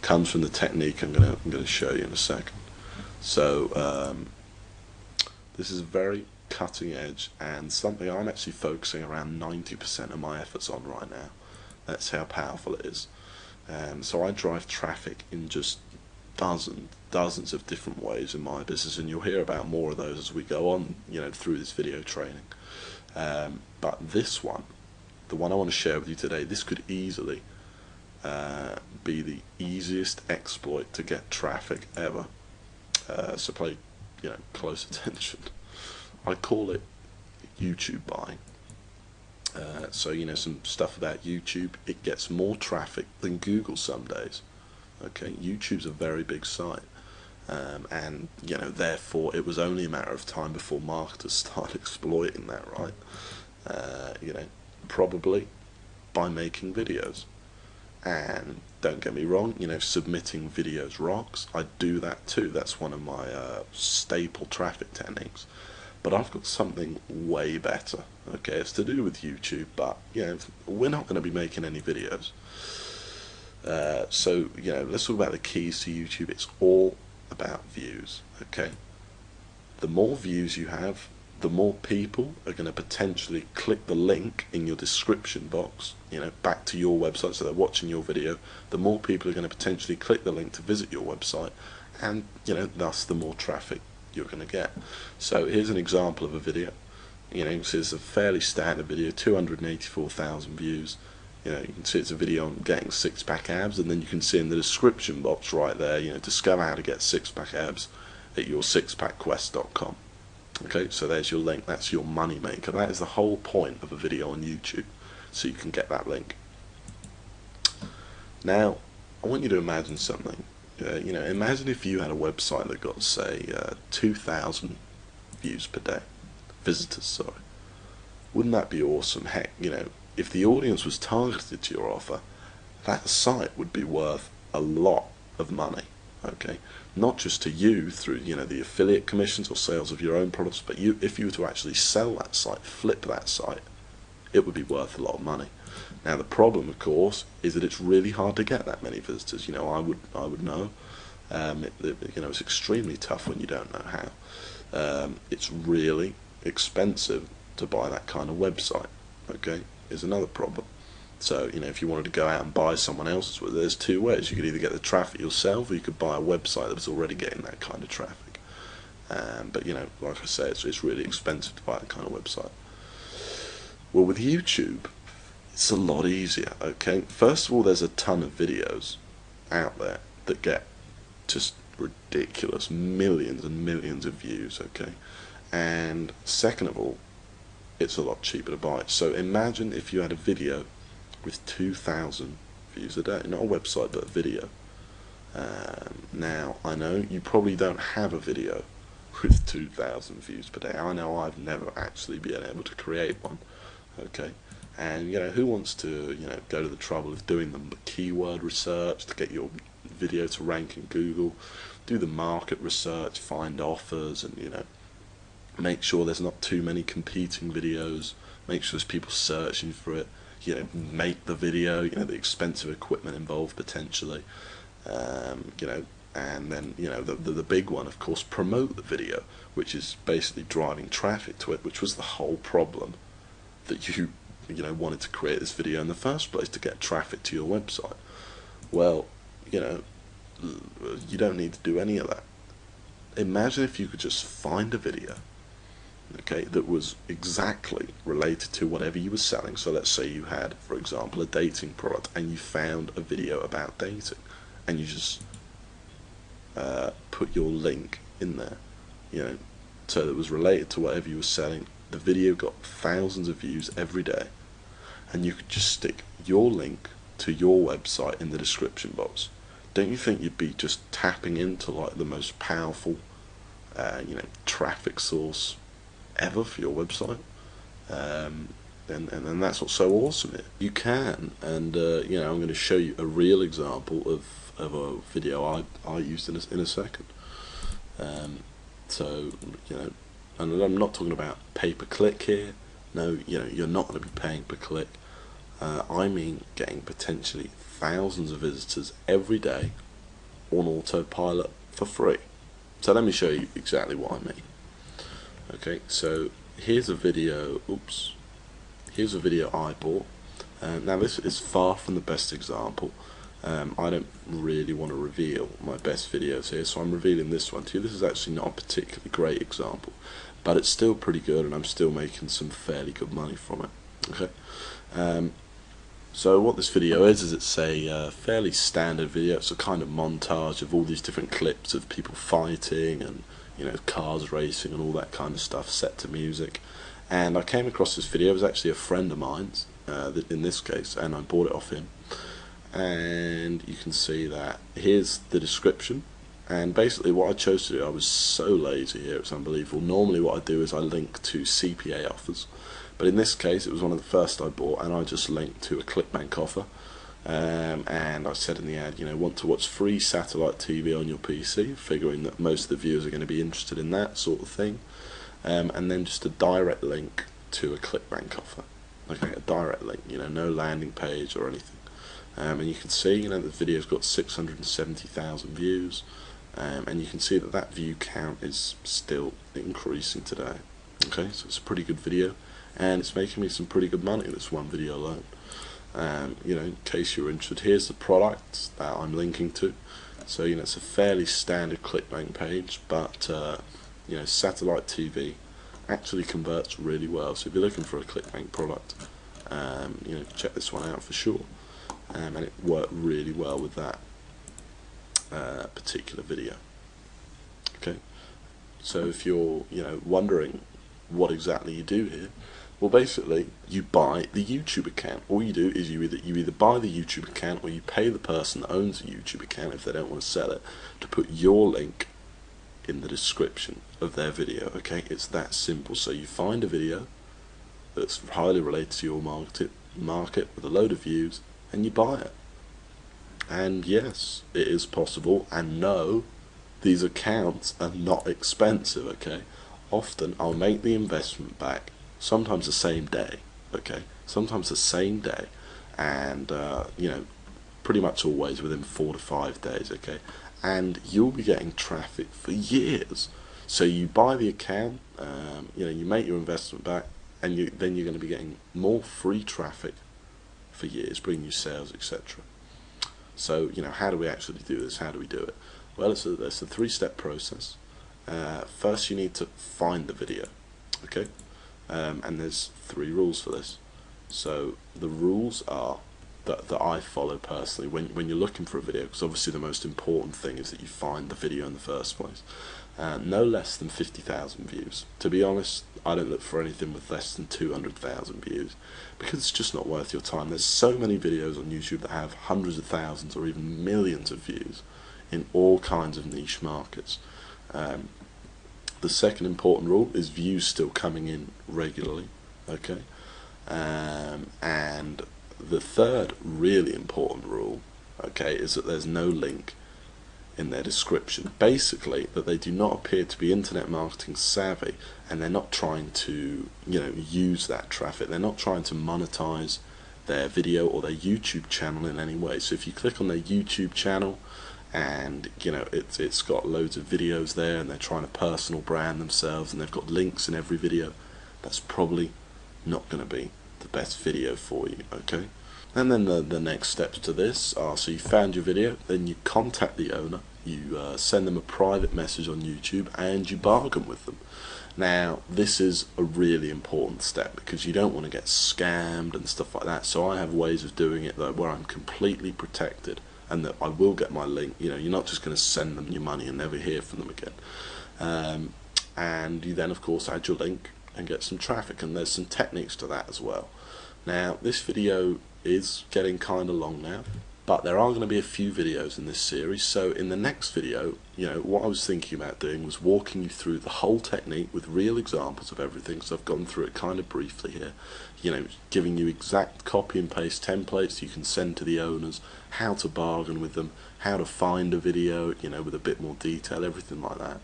comes from the technique I'm gonna show you in a second. So this is very cutting edge and something I'm actually focusing around 90% of my efforts on right now. That's how powerful it is. So I drive traffic in just dozens of different ways in my business, and you'll hear about more of those as we go on, through this video training. But this one, the one I want to share with you today, this could easily be the easiest exploit to get traffic ever. So pay close attention. I call it YouTube buying. So some stuff about YouTube, it gets more traffic than Google some days. Okay, YouTube's a very big site, and therefore it was only a matter of time before marketers start exploiting that, right? Probably by making videos. And don't get me wrong, submitting videos rocks. I do that too. That's one of my staple traffic techniques. But I've got something way better. Okay, it's to do with YouTube, but we're not going to be making any videos. So let's talk about the keys to YouTube. It's all about views. Okay, the more views you have, the more people are going to potentially click the link in your description box, back to your website, so they're watching your video. The more people are going to potentially click the link to visit your website, and thus the more traffic you're going to get. So here's an example of a video. You can see it's a fairly standard video, 284,000 views. You can see it's a video on getting six-pack abs, and then you can see in the description box right there, discover how to get six-pack abs at your6packquest.com. Okay, so there's your link. That's your money maker. That is the whole point of a video on YouTube, so you can get that link. Now, I want you to imagine something. Imagine if you had a website that got, say, 2,000 views per day, visitors, sorry. Wouldn't that be awesome? Heck, if the audience was targeted to your offer, that site would be worth a lot of money. Okay, not just to you through the affiliate commissions or sales of your own products, but if you were to actually sell that site, flip that site, it would be worth a lot of money. Now the problem, of course, is that it's really hard to get that many visitors. I would know. It's extremely tough when you don't know how. It's really expensive to buy that kind of website. Okay, is another problem. So if you wanted to go out and buy someone else's, well, there's two ways. You could either get the traffic yourself, or you could buy a website that was already getting that kind of traffic. But like I say, it's really expensive to buy that kind of website. Well, with YouTube, it's a lot easier. Okay, first of all, there's a ton of videos out there that get just ridiculous millions and millions of views. Okay, and second of all, it's a lot cheaper to buy. So imagine if you had a video with 2,000 views a day, not a website but a video. Now I know you probably don't have a video with 2,000 views per day. I know I've never actually been able to create one. Okay, and who wants to go to the trouble of doing the keyword research to get your video to rank in Google, do the market research, find offers, and make sure there's not too many competing videos, make sure there's people searching for it, make the video, the expensive equipment involved potentially, and then the big one, of course, promote the video, which is basically driving traffic to it, which was the whole problem that you wanted to create this video in the first place, to get traffic to your website. Well, you don't need to do any of that. Imagine if you could just find a video, okay, that was exactly related to whatever you were selling. So let's say you had, for example, a dating product, and you found a video about dating, and you just put your link in there, so that it was related to whatever you were selling. The video got thousands of views every day, and you could just stick your link to your website in the description box. Don't you think you'd be just tapping into like the most powerful traffic source ever for your website? And that's what's so awesome here. You can, and I'm going to show you a real example of a video I used in a second. So and I'm not talking about pay-per-click here. No, you're not going to be paying per click. I mean getting potentially thousands of visitors every day on autopilot for free. So let me show you exactly what I mean. Okay, so here's a video. Here's a video I bought. Now this is far from the best example. I don't really want to reveal my best videos here, so I'm revealing this one to you. This is actually not a particularly great example, but it's still pretty good, and I'm still making some fairly good money from it. Okay, so what this video is it's a fairly standard video. It's a kind of montage of all these different clips of people fighting and, you know, cars racing and all that kind of stuff set to music. And I came across this video. It was actually a friend of mine's, in this case, and I bought it off him. And you can see that here's the description. And basically what I chose to do, I was so lazy here, it's unbelievable. Normally what I do is I link to CPA offers, but in this case it was one of the first I bought, and I just linked to a ClickBank offer. And I said in the ad, you know, want to watch free satellite TV on your PC, figuring that most of the viewers are going to be interested in that sort of thing. And then just a direct link to a ClickBank offer. Okay, a direct link, you know, no landing page or anything. And you can see, you know, the video's got 670,000 views, and you can see that that view count is still increasing today. Okay, so it's a pretty good video, and it's making me some pretty good money, this one video alone. You know, in case you're interested, here's the product that I'm linking to. So, you know, it's a fairly standard ClickBank page, but you know, satellite TV actually converts really well. So if you're looking for a ClickBank product, you know, check this one out for sure. And it worked really well with that particular video. Okay, so if you're, you know, wondering what exactly you do here, well, basically you buy the YouTube account. All you do is you either buy the YouTube account, or you pay the person that owns the YouTube account, if they don't want to sell it, to put your link in the description of their video. Okay, it's that simple. So you find a video that's highly related to your market with a load of views, and you buy it. And yes, it is possible, and no, these accounts are not expensive. Okay, often I'll make the investment back, sometimes the same day. Okay, sometimes the same day, and you know, pretty much always within 4 to 5 days. Okay, and you'll be getting traffic for years. So you buy the account, you know, you make your investment back, and then you're going to be getting more free traffic for years, bringing you sales, etc. So, you know, how do we actually do this? How do we do it? Well, it's a 3-step process. First, you need to find the video. Okay, and there's 3 rules for this. So the rules are that I follow personally when you're looking for a video, because obviously the most important thing is that you find the video in the first place. No less than 50,000 views. To be honest, I don't look for anything with less than 200,000 views, because it's just not worth your time. There's so many videos on YouTube that have hundreds of thousands or even millions of views in all kinds of niche markets. The second important rule is views still coming in regularly. Okay, and the third really important rule, okay, is that there's no link in their description. Basically, that they do not appear to be internet marketing savvy, and they're not trying to, you know, use that traffic. They're not trying to monetize their video or their YouTube channel in any way. So if you click on their YouTube channel, and you know, it's got loads of videos there, and they're trying to personal brand themselves, and they've got links in every video, that's probably not going to be the best video for you. Okay, and then the next steps to this are, so you found your video, then you contact the owner, you send them a private message on YouTube, and you bargain with them. Now, this is a really important step, because you don't want to get scammed and stuff like that. So I have ways of doing it though where I'm completely protected, and that I will get my link. You know, you're not just going to send them your money and never hear from them again. And you then, of course, add your link and get some traffic, and there's some techniques to that as well. Now, this video is getting kind of long now, but there are going to be a few videos in this series. So in the next video, you know, what I was thinking about doing was walking you through the whole technique with real examples of everything. So I've gone through it kind of briefly here, you know, giving you exact copy and paste templates you can send to the owners, how to bargain with them, how to find a video, you know, with a bit more detail, everything like that.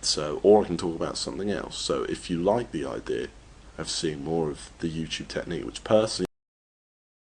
So, or I can talk about something else. So if you like the idea of seeing more of the YouTube technique, which personally